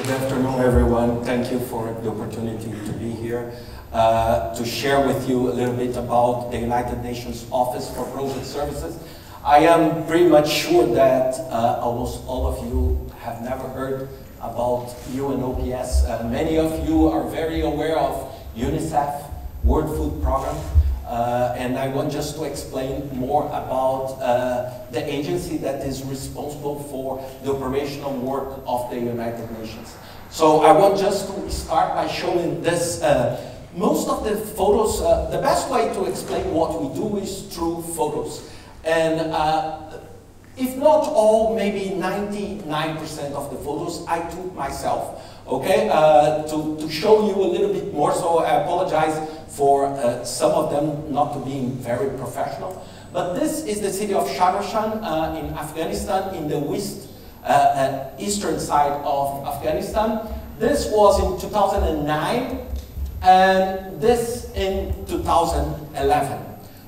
Good afternoon, everyone. Thank you for the opportunity to be here to share with you a little bit about the United Nations Office for Project Services. I am pretty much sure that almost all of you have never heard about UNOPS. Many of you are very aware of UNICEF, World Food Program, and I want just to explain more about the agency that is responsible for the operational work of the United Nations. So I want just to start by showing this. Most of the photos, the best way to explain what we do is through photos. And if not all, maybe 99% of the photos I took myself, okay, to show you a little bit more. So I apologize for some of them not to being very professional. But this is the city of Shahrashan in Afghanistan, in the eastern side of Afghanistan. This was in 2009, and this in 2011.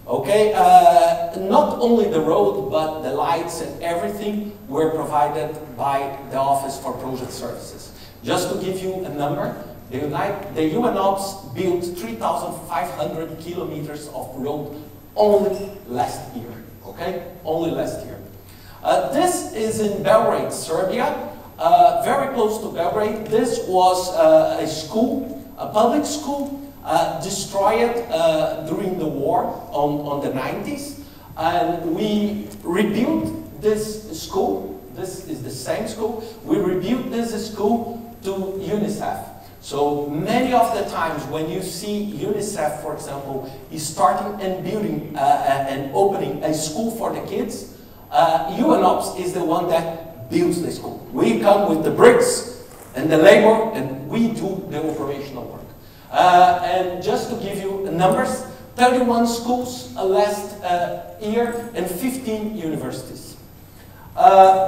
Okay, not only the road, but the lights and everything were provided by the Office for Project Services. Just to give you a number, the UNOPS built 3,500 kilometers of road only last year, okay? Only last year. This is in Belgrade, Serbia, very close to Belgrade. This was a school, a public school, destroyed during the war on the 90s, and we rebuilt this school. This is the same school. We rebuilt this school to UNICEF. So many of the times when you see UNICEF, for example, is starting and building and opening a school for the kids, UNOPS is the one that builds the school. We come with the bricks and the labor, and we do the operational work. And just to give you numbers, 31 schools last year and 15 universities.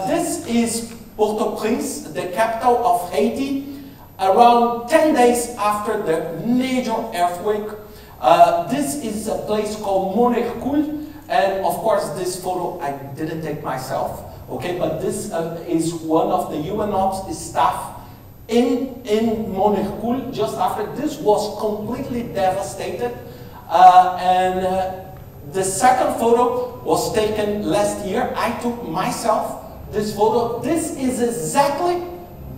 This is Port-au-Prince, the capital of Haiti, around 10 days after the major earthquake. This is a place called Montercool, and of course this photo I didn't take myself, okay, but this is one of the UNOPS staff in Montercool just after. This was completely devastated, and the second photo was taken last year. I took myself this photo. This is exactly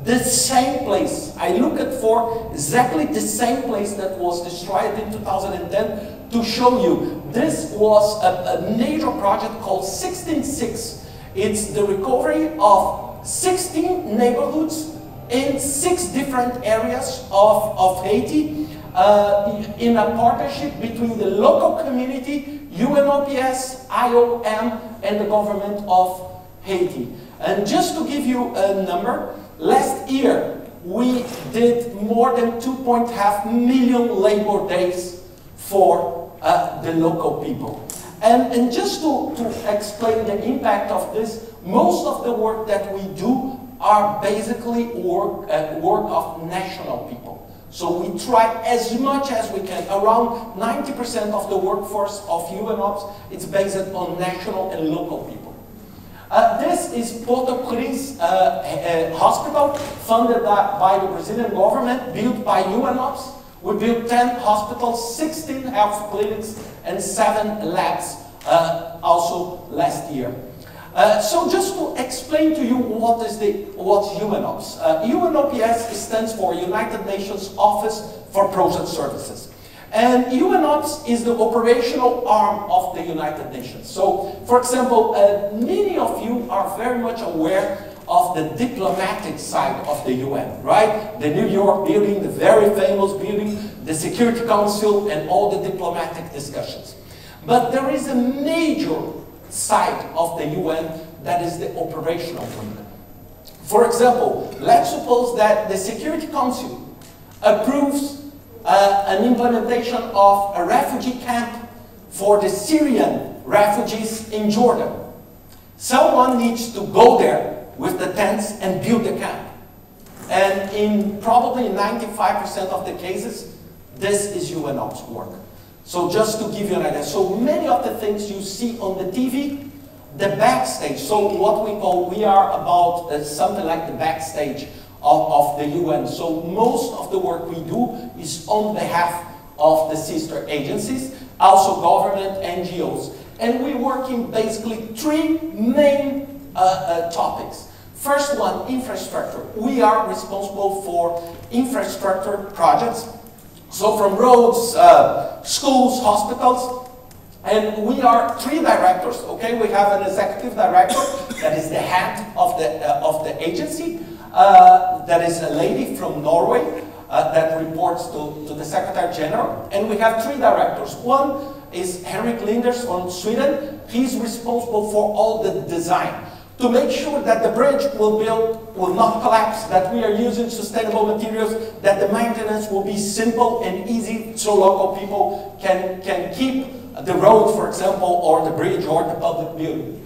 the same place. I looked for exactly the same place that was destroyed in 2010 to show you. This was a major project called 16-6. It's the recovery of 16 neighborhoods in 6 different areas of Haiti, in a partnership between the local community, UNOPS, IOM, and the government of Haiti. And just to give you a number, last year we did more than 2.5 million labor days for the local people. And just to explain the impact of this, most of the work that we do are basically work of national people. So we try as much as we can. Around 90% of the workforce of UNOPS is based on national and local people. This is Port-au-Prince hospital, funded by the Brazilian government, built by UNOPS. We built 10 hospitals, 16 health clinics, and 7 labs also last year. So just to explain to you what's UNOPS. UNOPS stands for United Nations Office for Project Services. And UNOPS is the operational arm of the United Nations. So, for example, many of you are very much aware of the diplomatic side of the UN, right? The New York building, the very famous building, the Security Council, and all the diplomatic discussions. But there is a major side of the UN that is the operational one. For example, let's suppose that the Security Council approves an implementation of a refugee camp for the Syrian refugees in Jordan. Someone needs to go there with the tents and build the camp. And in probably 95% of the cases, this is UNOPS work. So just to give you an idea, so many of the things you see on the TV, the backstage, so what we are about something like the backstage of the UN. So most of the work we do is on behalf of the sister agencies, also government, NGOs. And we work in basically three main topics. First one, infrastructure. We are responsible for infrastructure projects. So from roads, schools, hospitals, and we are three directors, okay? We have an executive director that is the head of the agency. That is a lady from Norway that reports to the Secretary General. And we have three directors. One is Henrik Linders from Sweden. He's responsible for all the design to make sure that the bridge will not collapse, that we are using sustainable materials, that the maintenance will be simple and easy so local people can keep the road, for example, or the bridge or the public building.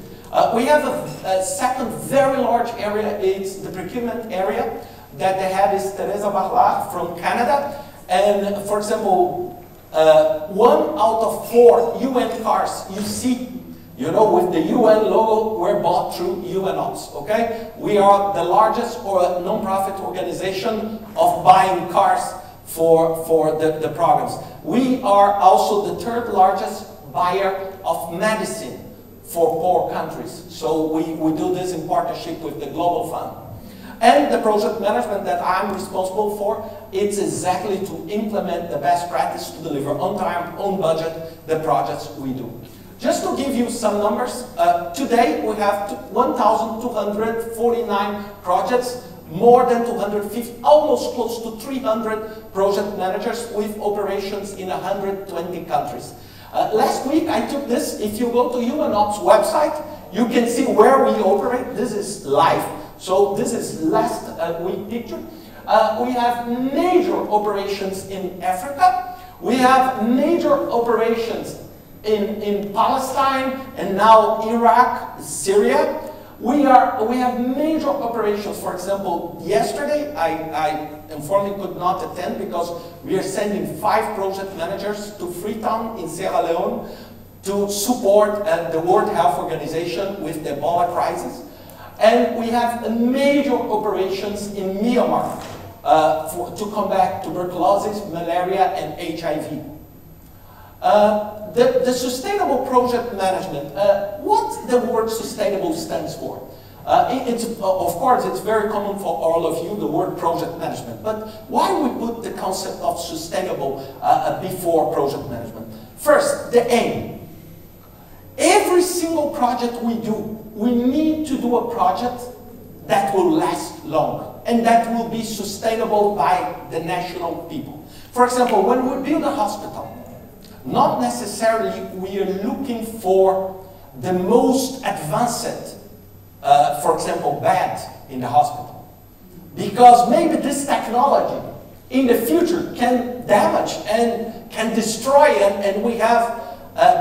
We have a second very large area. It's the procurement area that the head is Teresa Barla from Canada. And for example, 1 out of 4 UN cars you see, you know, with the UN logo, were bought through UNOPS, okay? We are the largest non-profit organization of buying cars for the programs. We are also the 3rd largest buyer of medicine for poor countries. So we do this in partnership with the Global Fund. And the project management that I'm responsible for, it's exactly to implement the best practice to deliver on time, on budget, the projects we do. Just to give you some numbers, today we have 1,249 projects, more than 250, almost close to 300 project managers with operations in 120 countries. Last week I took this. If you go to UNOPS website, you can see where we operate. This is live. So this is last week picture. We have major operations in Africa. We have major operations in Palestine and now Iraq, Syria. We have major operations. For example, yesterday I unfortunately could not attend because we are sending 5 project managers to Freetown in Sierra Leone to support the World Health Organization with the Ebola crisis. And we have major operations in Myanmar to combat tuberculosis, malaria, and HIV. The sustainable project management, what the word sustainable stands for? Of course, it's very common for all of you, the word project management. But why we put the concept of sustainable before project management? First, the aim. Every single project we do, we need to do a project that will last long and that will be sustainable by the national people. For example, when we build a hospital, not necessarily we are looking for the most advanced, for example, bed in the hospital. Because maybe this technology in the future can damage and can destroy and we have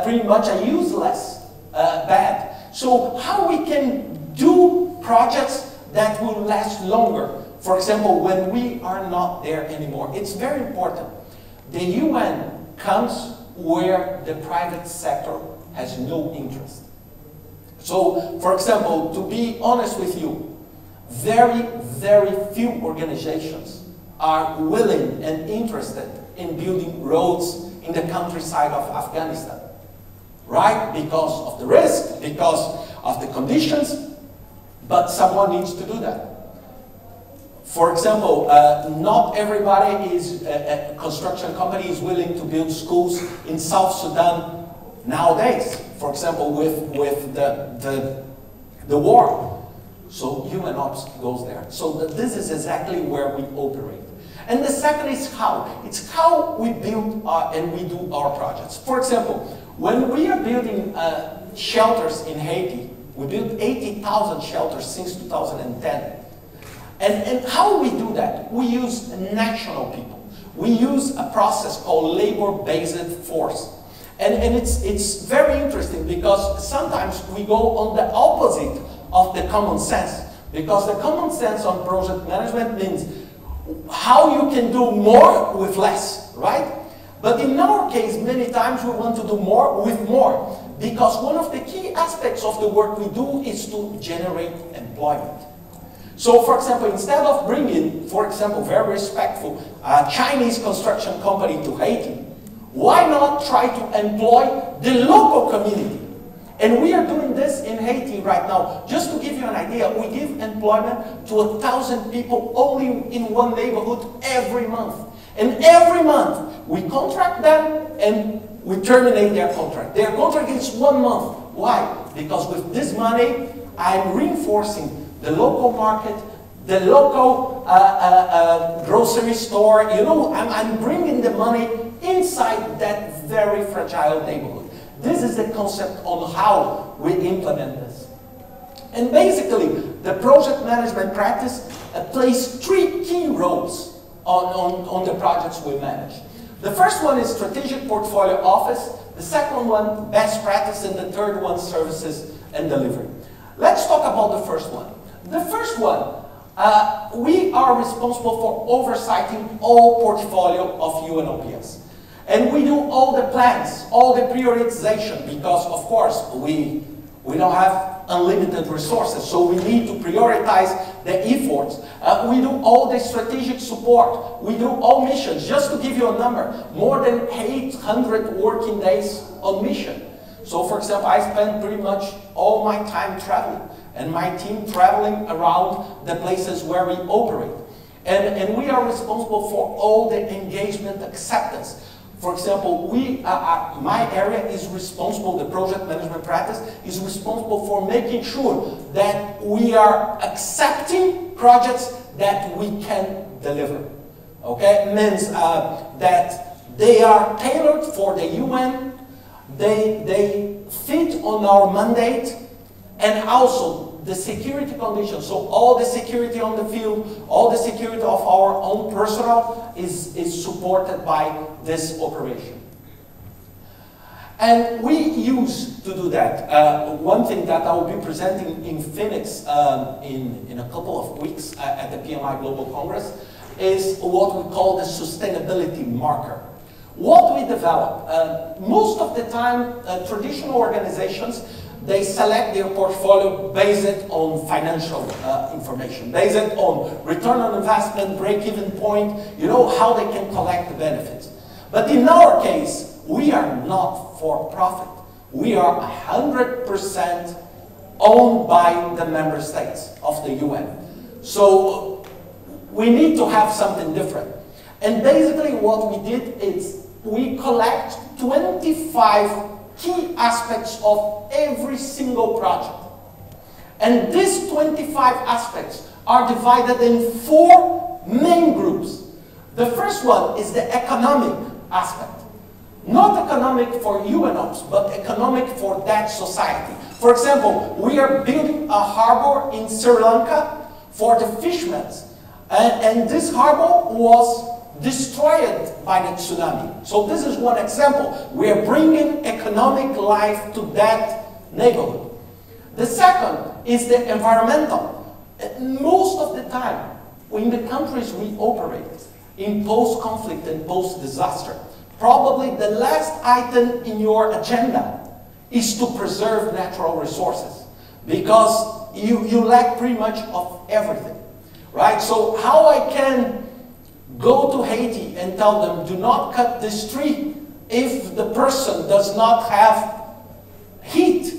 pretty much a useless bed. So how we can do projects that will last longer? For example, when we are not there anymore. It's very important. The UN comes where the private sector has no interest. So, for example, to be honest with you, very, very few organizations are willing and interested in building roads in the countryside of Afghanistan. Right? Because of the risk, because of the conditions, but someone needs to do that. For example, not everybody is, a construction company is willing to build schools in South Sudan nowadays. For example, with the war. So UNOPS goes there. So this is exactly where we operate. And the second is how. It's how we build and we do our projects. For example, when we are building shelters in Haiti, we built 80,000 shelters since 2010. And how we do that? We use national people. We use a process called labor-based force. And it's very interesting because sometimes we go on the opposite of the common sense. Because the common sense on project management means how you can do more with less, right? But in our case, many times we want to do more with more. Because one of the key aspects of the work we do is to generate employment. So, for example, instead of bringing, for example, very respectful Chinese construction company to Haiti, why not try to employ the local community? And we are doing this in Haiti right now. Just to give you an idea, we give employment to 1,000 people only in one neighborhood every month. And every month, we contract them and we terminate their contract. Their contract is 1 month. Why? Because with this money, I'm reinforcing the local market, the local grocery store. You know, I'm bringing the money inside that very fragile neighborhood. This is the concept on how we implement this. And basically, the project management practice plays 3 key roles on the projects we manage. The first one is strategic portfolio office, the second one, best practice, and the third one, services and delivery. Let's talk about the first one. The first one, we are responsible for oversighting all portfolio of UNOPS. And we do all the plans, all the prioritization, because of course we don't have unlimited resources, so we need to prioritize the efforts. We do all the strategic support. We do all missions. Just to give you a number, more than 800 working days on mission. So for example, I spend pretty much all my time traveling, and my team traveling around the places where we operate. And we are responsible for all the engagement acceptance. For example, my area is responsible, the project management practice is responsible for making sure that we are accepting projects that we can deliver. Okay, it means that they are tailored for the UN, they fit on our mandate, and also the security conditions. So all the security on the field, all the security of our own personnel is supported by this operation. And we used to do that. One thing that I will be presenting in Phoenix in a couple of weeks at the PMI Global Congress is what we call the sustainability marker. What we develop, most of the time, traditional organizations, they select their portfolio based on financial information, based on return on investment, break-even point, you know, how they can collect the benefits. But in our case, we are not for profit. We are 100% owned by the member states of the UN. So we need to have something different. And basically what we did is we collect 25 key aspects of every single project. And these 25 aspects are divided in 4 main groups. The first one is the economic aspect. Not economic for UNOPS, but economic for that society. For example, we are building a harbor in Sri Lanka for the fishermen. And this harbor was destroyed by the tsunami. So this is one example. We are bringing economic life to that neighborhood. The second is the environmental. Most of the time, in the countries we operate, in post-conflict and post-disaster, probably the last item in your agenda is to preserve natural resources, because you lack pretty much of everything, right? So how I can go to Haiti and tell them, do not cut this tree if the person does not have heat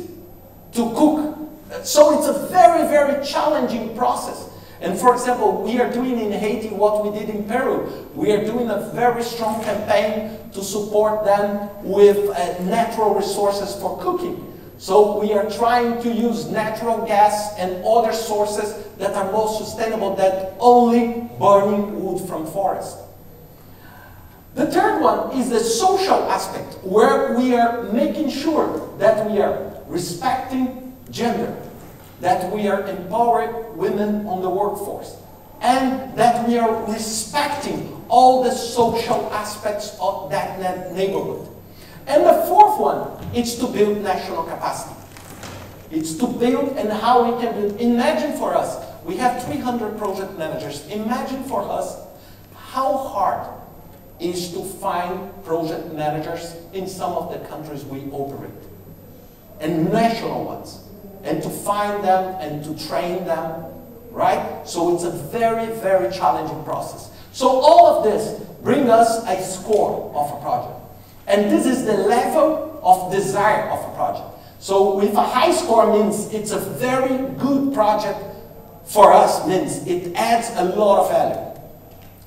to cook. So it's a very, very challenging process. And for example, we are doing in Haiti what we did in Peru. We are doing a very strong campaign to support them with natural resources for cooking. So we are trying to use natural gas and other sources that are more sustainable than only burning wood from forest. The third one is the social aspect, where we are making sure that we are respecting gender, that we are empowering women on the workforce, and that we are respecting all the social aspects of that neighborhood. And the fourth one is to build national capacity. It's to build and how we can build. Imagine for us, we have 300 project managers. Imagine for us how hard it is to find project managers in some of the countries we operate, and national ones, and to find them and to train them. right? So it's a very, very challenging process. So all of this brings us a score of a project. And this is the level of desire of a project. So with a high score means it's a very good project for us, means it adds a lot of value.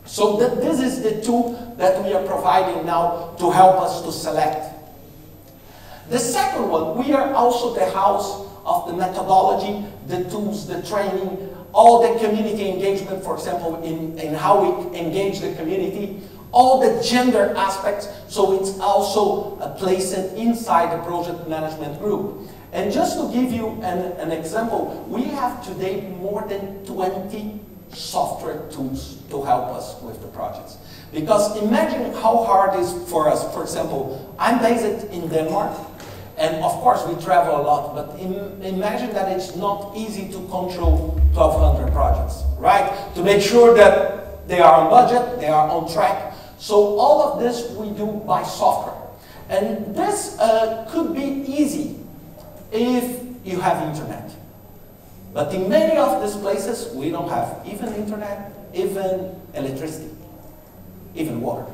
So this is the tool that we are providing now to help us to select. The second one, we are also the house of the methodology, the tools, the training, all the community engagement, for example, in how we engage the community, all the gender aspects, so it's also placed inside the project management group. And just to give you an example, we have today more than 20 software tools to help us with the projects. Because imagine how hard it is for us. For example, I'm based in Denmark, and of course we travel a lot, but imagine that it's not easy to control 1,200 projects, right? To make sure that they are on budget, they are on track. So all of this we do by software. And this could be easy if you have internet. But in many of these places, we don't have even internet, even electricity, even water.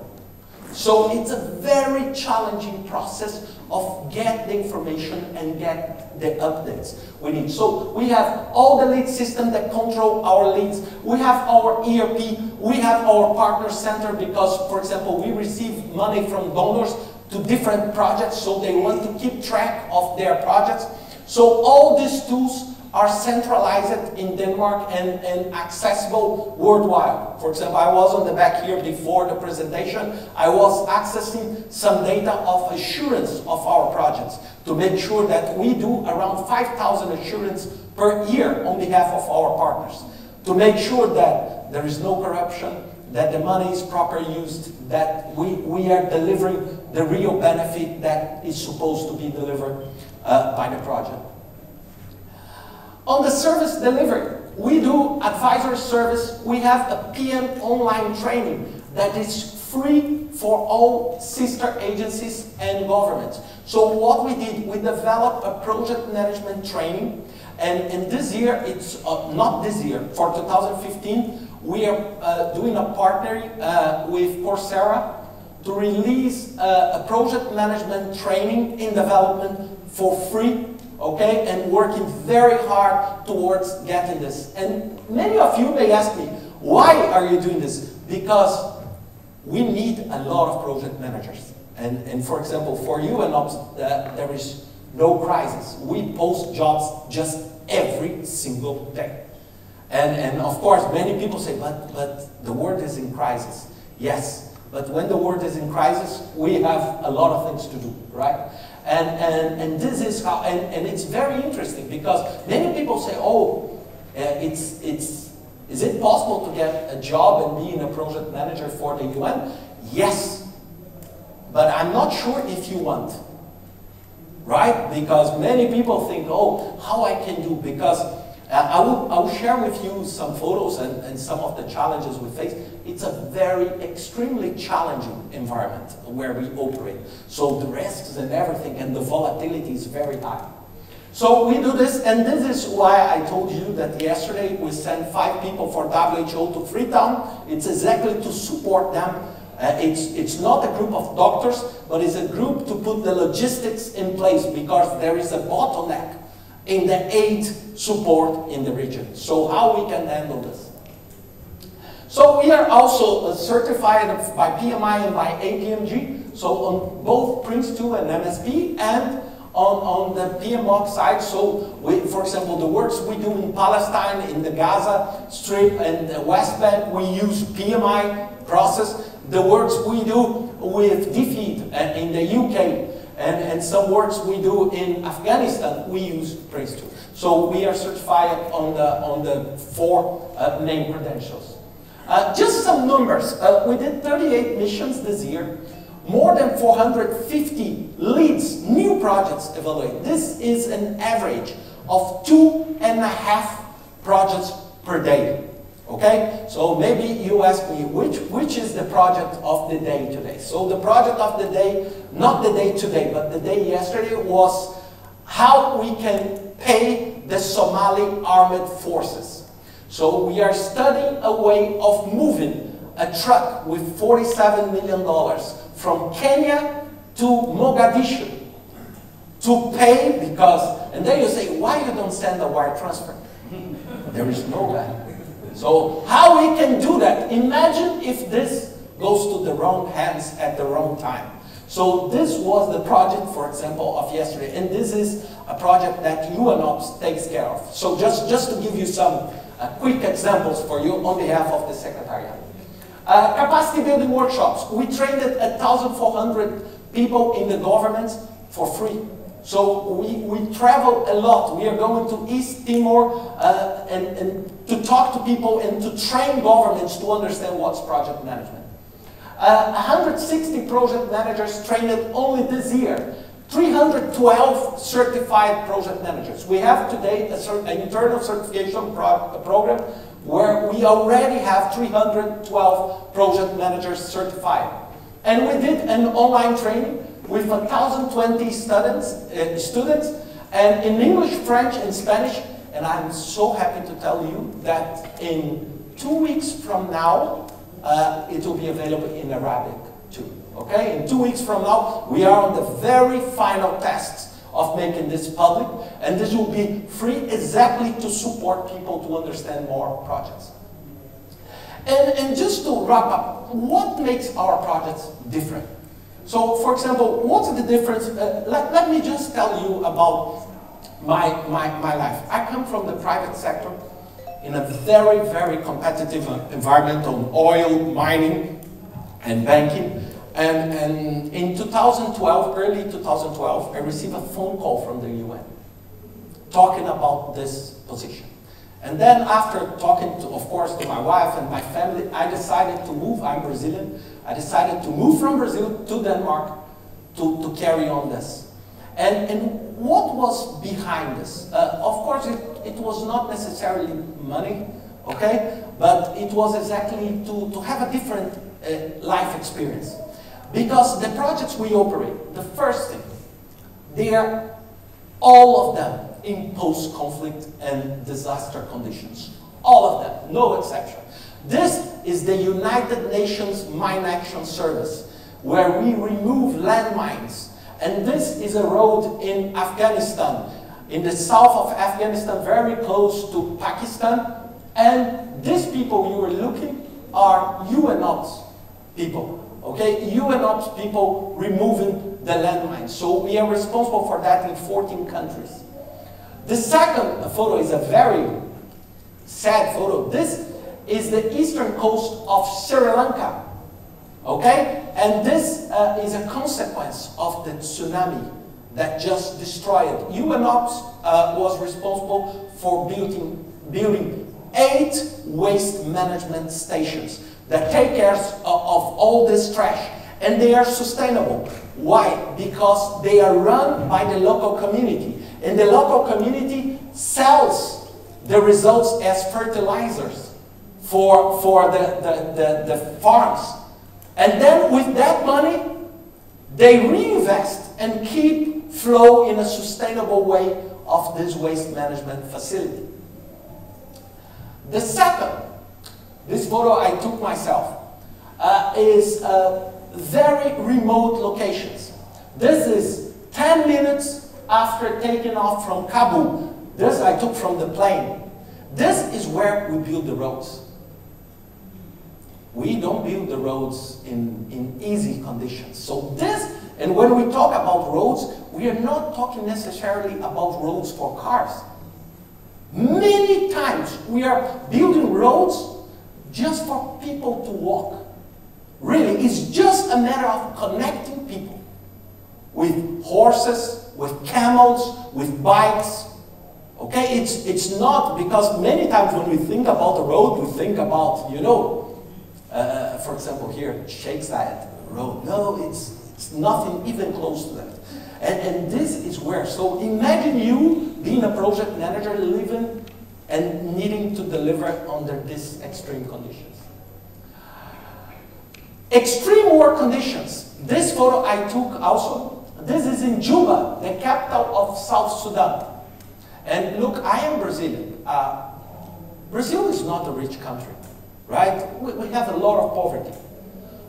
So it's a very challenging process of get the information and get the updates we need. So we have all the lead system that control our leads. We have our ERP. We have our partner center because, for example, we receive money from donors to different projects, so they want to keep track of their projects. So all these tools are centralized in Denmark and accessible worldwide. For example, I was on the back here before the presentation. I was accessing some data of assurance of our projects to make sure that we do around 5,000 assurance per year on behalf of our partners, to make sure that there is no corruption, that the money is properly used, that we are delivering the real benefit that is supposed to be delivered by the project. On the service delivery, we do advisor service. We have a PM online training that is free for all sister agencies and governments. So what we did, we developed a project management training, and this year, it's not this year, for 2015, we are doing a partnership with Coursera to release a project management training in development for free. Okay, and working very hard towards getting this. And many of you may ask me, why are you doing this? Because we need a lot of project managers. And for example, for UNOPS, there is no crisis. We post jobs just every single day. And of course, many people say, but the world is in crisis. Yes, but when the world is in crisis, we have a lot of things to do, right? And this is how, and it's very interesting because many people say, oh, is it possible to get a job and being a project manager for the UN? Yes, but I'm not sure if you want, right? Because many people think, oh, how I can do, because I will share with you some photos and some of the challenges we face. It's a very extremely challenging environment where we operate. So the risks and everything and the volatility is very high. So we do this, and this is why I told you that yesterday we sent 5 people for WHO to Freetown. It's exactly to support them. It's not a group of doctors, but it's a group to put the logistics in place because there is a bottleneck in the aid support in the region. So how we can handle this? So we are also certified by PMI and by APMG, so on both PRINCE2 and MSP, and on the PMOC side. So we, for example, the works we do in Palestine, in the Gaza Strip and the West Bank, we use PMI process. The works we do with DFID in the UK, and some works we do in Afghanistan, we use PRINCE2. So we are certified on the 4 main credentials. Just some numbers. We did 38 missions this year. More than 450 leads, new projects evaluated. This is an average of 2.5 projects per day. Okay? So maybe you ask me, which is the project of the day today? So the project of the day, not the day today, but the day yesterday, was how we can pay the Somali armed forces. So we are studying a way of moving a truck with $47 million from Kenya to Mogadishu to pay because, and then you say, why you don't send a wire transfer? There is no way. So how we can do that? Imagine if this goes to the wrong hands at the wrong time. So this was the project, for example, of yesterday, and this is a project that UNOPS takes care of. So just to give you some quick examples for you on behalf of the Secretariat. Capacity building workshops. We trained 1,400 people in the government for free. So we travel a lot. We are going to East Timor and to talk to people and to train governments to understand what's project management. 160 project managers trained only this year. 312 certified project managers. We have today an internal certification program where we already have 312 project managers certified. And we did an online training with 1,020 students, and in English, French, and Spanish. And I'm so happy to tell you that in 2 weeks from now, it will be available in Arabic too. Okay, in 2 weeks from now, we are on the very final tests of making this public, and this will be free exactly to support people to understand more projects. And just to wrap up, what makes our projects different? So, for example, what's the difference? Let me just tell you about my life. I come from the private sector in a very, very competitive environment on oil, mining, and banking. And in 2012, early 2012, I received a phone call from the UN talking about this position. And then after talking, of course, to my wife and my family, I decided to move. I'm Brazilian. I decided to move from Brazil to Denmark to carry on this. And what was behind this? Of course, it was not necessarily money, okay? But it was exactly to have a different life experience. Because the projects we operate, the first thing, they are all of them in post-conflict and disaster conditions. All of them, no exception. This is the United Nations Mine Action Service, where we remove landmines. And this is a road in Afghanistan, in the south of Afghanistan, very close to Pakistan. And these people you are looking are UNOPS people. Okay, UNOPS people removing the landmines. So we are responsible for that in 14 countries. The second photo is a very sad photo. This is the eastern coast of Sri Lanka. Okay, and this is a consequence of the tsunami that just destroyed. UNOPS was responsible for building 8 waste management stations that take care of all this trash, and they are sustainable. Why? Because they are run by the local community, and the local community sells the results as fertilizers for the farms. And then with that money, they reinvest and keep flow in a sustainable way of this waste management facility. The second, this photo I took myself, is very remote locations. This is 10 minutes after taking off from Kabul. This I took from the plane. This is where we build the roads. We don't build the roads in easy conditions. So this, and when we talk about roads, we are not talking necessarily about roads for cars. Many times we are building roads just for people to walk. Really, it's just a matter of connecting people with horses, with camels, with bikes. Okay, it's not, because many times when we think about the road, we think about, you know, for example here, Sheikh Zayed Road. No, it's nothing even close to that. And this is where, so imagine you being a project manager living and needing to deliver under these extreme conditions. Extreme work conditions. This photo I took also. This is in Juba, the capital of South Sudan. And look, I am Brazilian. Brazil is not a rich country, right? We have a lot of poverty.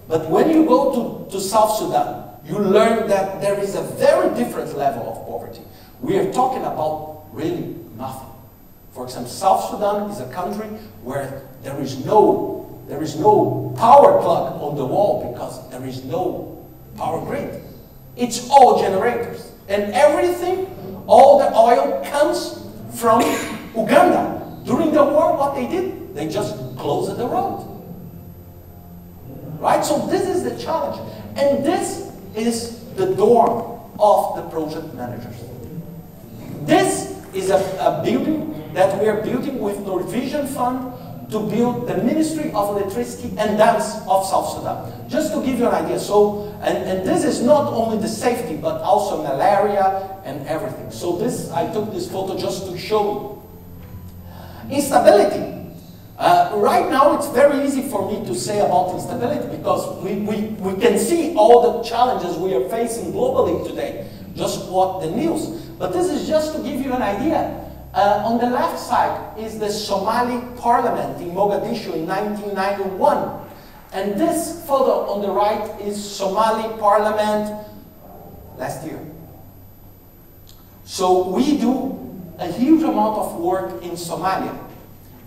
But when you go to South Sudan, you learn that there is a very different level of poverty. We are talking about really nothing. For example, South Sudan is a country where there is no power plug on the wall because there is no power grid. It's all generators. And everything, all the oil comes from Uganda. During the war, what they did, they just closed the road. Right? So this is the challenge. And this is the dorm of the project managers. This is a building that we are building with Norwegian Fund to build the Ministry of Electricity and Dams of South Sudan. Just to give you an idea. So, and this is not only the safety, but also malaria and everything. So this, I took this photo just to show you. Instability. Right now, it's very easy for me to say about instability because we can see all the challenges we are facing globally today. Just watch the news. But this is just to give you an idea. On the left side is the Somali parliament in Mogadishu in 1991. And this photo on the right is Somali parliament last year. So we do a huge amount of work in Somalia.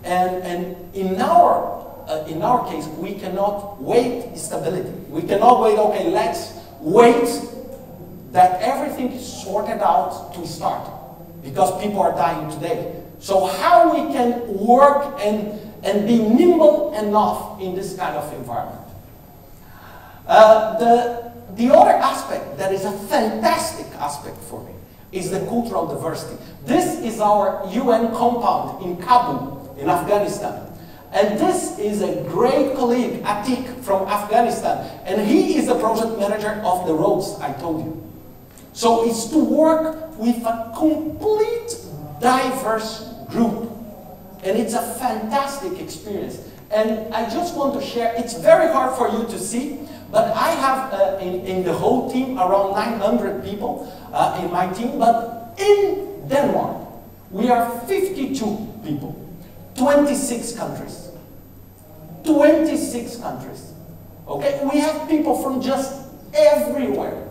And in our case, we cannot wait stability. We cannot wait, okay, let's wait that everything is sorted out to start. Because people are dying today. So how we can work and be nimble enough in this kind of environment. The other aspect that is a fantastic aspect for me is the cultural diversity. This is our UN compound in Kabul, in Afghanistan. And this is a great colleague, Atik, from Afghanistan. And he is the project manager of the roads I told you. So it's to work with a complete diverse group. And it's a fantastic experience. And I just want to share, it's very hard for you to see, but I have in the whole team around 900 people in my team. But in Denmark, we are 52 people, 26 countries. 26 countries. Okay? We have people from just everywhere.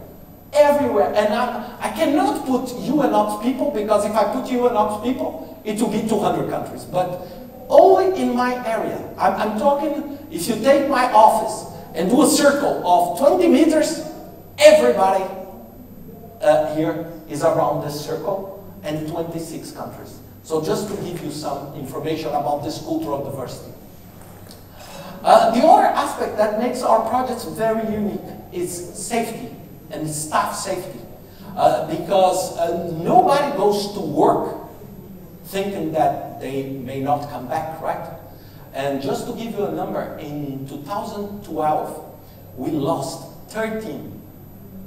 Everywhere. And I cannot put UNOPS people because if I put UNOPS people, it will be 200 countries. But only in my area. I'm talking, if you take my office and do a circle of 20 meters, everybody here is around this circle and 26 countries. So just to give you some information about this cultural diversity. The other aspect that makes our projects very unique is safety. And staff safety, because nobody goes to work thinking that they may not come back, right? And just to give you a number, in 2012, we lost 13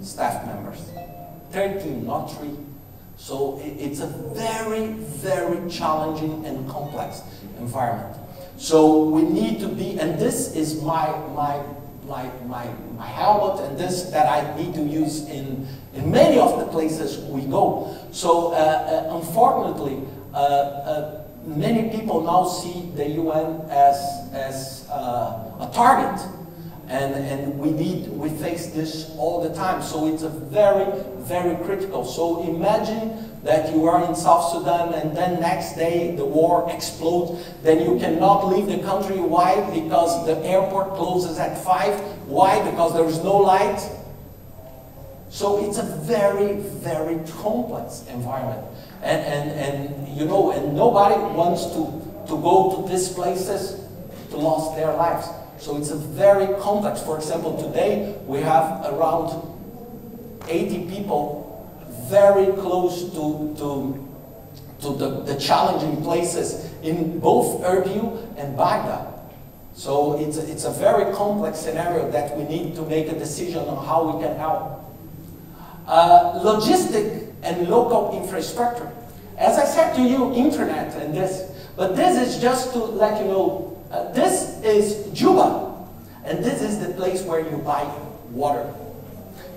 staff members. 13, not 3. So it's a very, very challenging and complex environment. So we need to be, and this is my helmet and this that I need to use in many of the places we go. So unfortunately, many people now see the UN as a target. And we face this all the time. So it's a very, very critical. So imagine that you are in South Sudan and then next day the war explodes. Then you cannot leave the country. Why? Because the airport closes at 5. Why? Because there is no light. So it's a very, very complex environment. And you know, and nobody wants to go to these places to lose their lives. So it's a very complex. For example, today we have around 80 people very close to the challenging places in both Erbil and Baghdad. So it's a very complex scenario that we need to make a decision on how we can help. Logistic and local infrastructure. As I said to you, internet and this, but this is just to let you know. This is Juba, and this is the place where you buy water,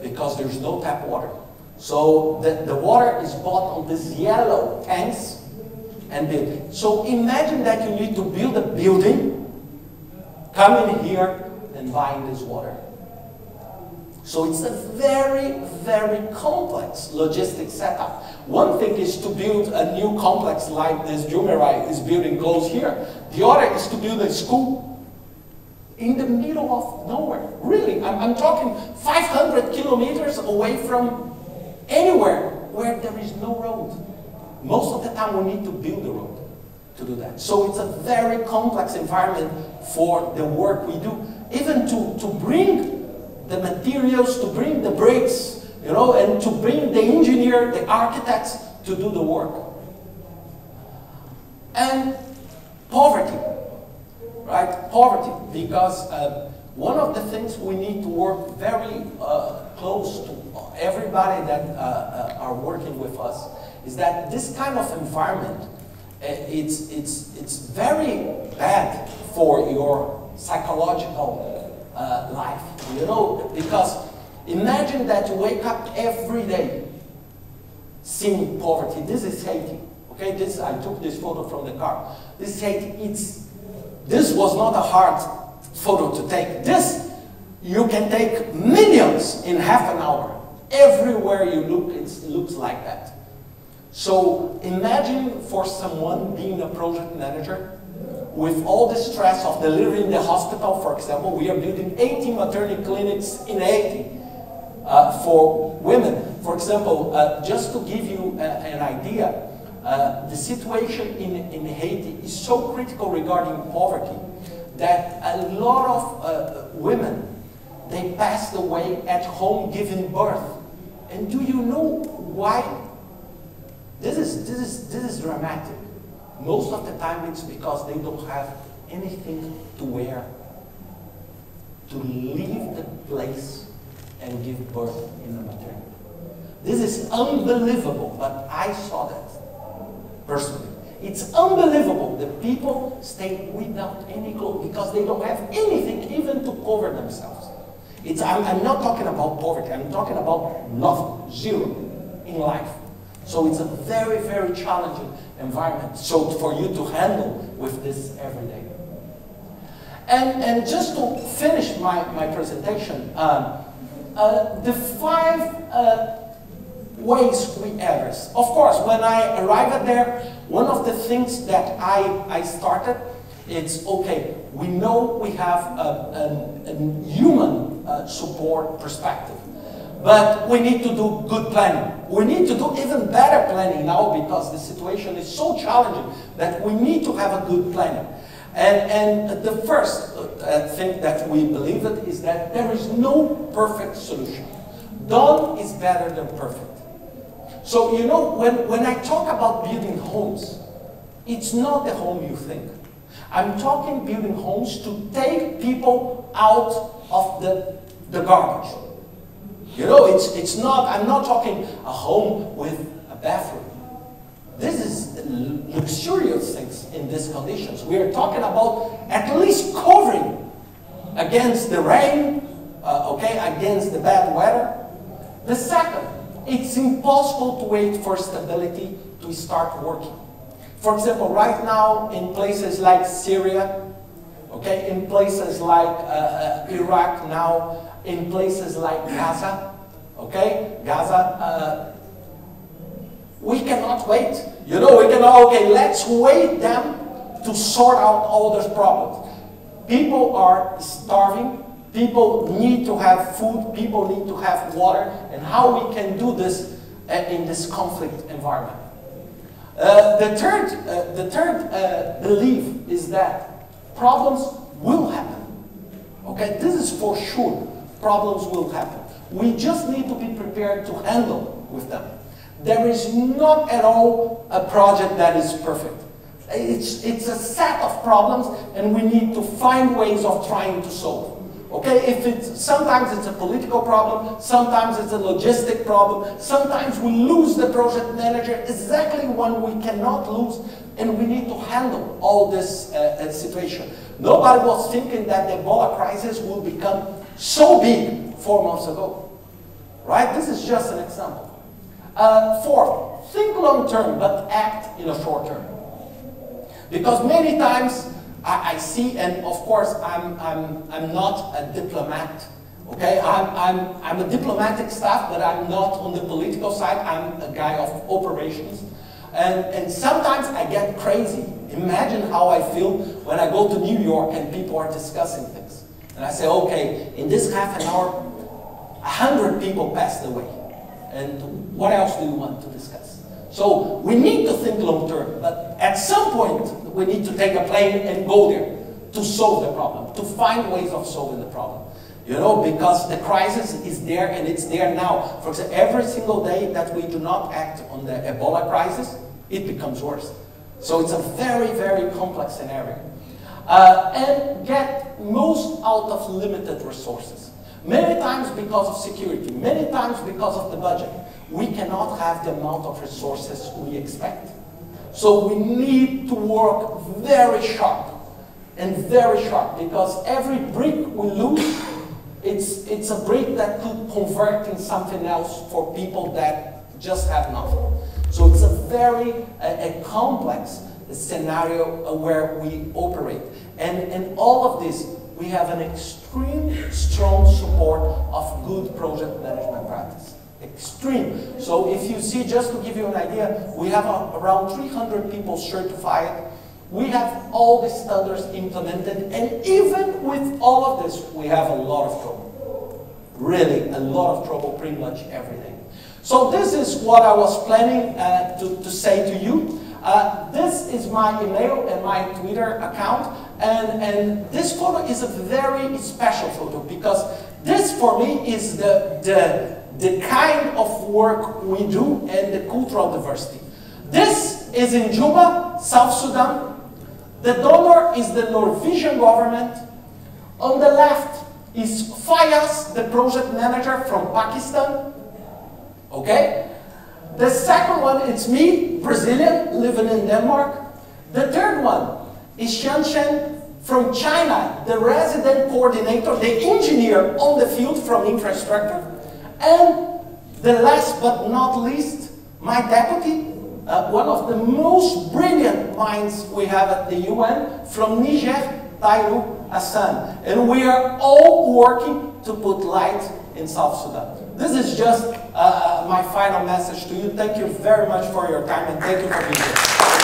because there's no tap water. So the water is bought on these yellow tanks, and build. So imagine that you need to build a building, come in here and buying this water. So it's a very, very complex logistic setup. One thing is to build a new complex like this Jumeirah is building close here. The other is to build a school in the middle of nowhere. Really, I'm talking 500 kilometers away from anywhere where there is no road. Most of the time we need to build a road to do that. So it's a very complex environment for the work we do. Even to bring the materials, to bring the bricks, you know, and to bring the engineer, the architects to do the work. And poverty, right? Poverty, because one of the things we need to work very close to everybody that are working with us is that this kind of environment, it's very bad for your psychological life, you know, because imagine that you wake up every day seeing poverty. This is Haiti, okay? I took this photo from the car. This is Haiti. This was not a hard photo to take. This, you can take millions in half an hour. Everywhere you look, it looks like that. So imagine for someone being a project manager with all the stress of delivering the hospital, for example. We are building 18 maternity clinics in Haiti for women. For example, just to give you an idea, the situation in Haiti is so critical regarding poverty that a lot of women, they passed away at home giving birth. And do you know why? This is dramatic. Most of the time it's because they don't have anything to wear to leave the place and give birth in the maternity. This is unbelievable, but I saw that personally. It's unbelievable that people stay without any clothes because they don't have anything even to cover themselves. I'm not talking about poverty, I'm talking about nothing, zero in life. So it's a very, very challenging environment. So for you to handle with this every day. And just to finish my presentation, the 5 ways we address. Of course, when I arrived there, one of the things that I started, it's okay, we know we have a human support perspective. But we need to do good planning. We need to do even better planning now because the situation is so challenging that we need to have a good planning. And the first thing that we believe in is that there is no perfect solution. Done is better than perfect. So, you know, when I talk about building homes, it's not the home you think. I'm talking building homes to take people out of the garbage. You know, it's not, I'm not talking a home with a bathroom. This is luxurious things in these conditions. We are talking about at least covering against the rain, okay, against the bad weather. The second, it's impossible to wait for stability to start working. For example, right now in places like Syria, okay, in places like Iraq now, in places like Gaza, okay, we cannot wait. You know, we cannot, okay, let's wait them to sort out all those problems. People are starving, people need to have food, people need to have water, and how we can do this in this conflict environment. The third belief is that problems will happen. Okay, this is for sure. Problems will happen. We just need to be prepared to handle with them. There is not at all a project that is perfect. It's a set of problems and we need to find ways of trying to solve. Okay, sometimes it's a political problem, sometimes it's a logistic problem, sometimes we lose the project manager exactly when we cannot lose, and we need to handle all this situation. Nobody was thinking that the Ebola crisis will become so big 4 months ago, right? This is just an example. Fourth, think long term, but act in a short term. Because many times I see, and of course I'm not a diplomat. Okay, I'm a diplomatic staff, but I'm not on the political side. I'm a guy of operations. And sometimes I get crazy. Imagine how I feel when I go to New York and people are discussing things. And I say, okay, in this half an hour, 100 people passed away. And what else do you want to discuss? So we need to think long term, but at some point we need to take a plane and go there to solve the problem, to find ways of solving the problem. You know, because the crisis is there and it's there now. For example, every single day that we do not act on the Ebola crisis, it becomes worse. So it's a very, very complex scenario. And get most out of limited resources. Many times because of security, many times because of the budget, we cannot have the amount of resources we expect. So we need to work very sharp, and very sharp, because every brick we lose, it's a brick that could convert in something else for people that just have nothing. So it's a very complex scenario where we operate. And all of this, we have an extreme strong support of good project management practice. Extreme. So if you see, just to give you an idea, we have around 300 people certified. We have all the standards implemented, and even with all of this, we have a lot of trouble. Really, a lot of trouble pretty much every day. So this is what I was planning to say to you. This is my email and my Twitter account, and this photo is a very special photo, because this for me is the kind of work we do and the cultural diversity. This is in Juba, South Sudan. The donor is the Norwegian government. On the left is Fayaz, the project manager from Pakistan. Okay? The second one, it's me, Brazilian, living in Denmark. The third one is Shanshan from China, the resident coordinator, the engineer on the field from infrastructure. And the last but not least, my deputy, one of the most brilliant minds we have at the UN, from Niger, Tairu Hassan. And we are all working to put light in South Sudan. This is just my final message to you. Thank you very much for your time, and thank you for being here.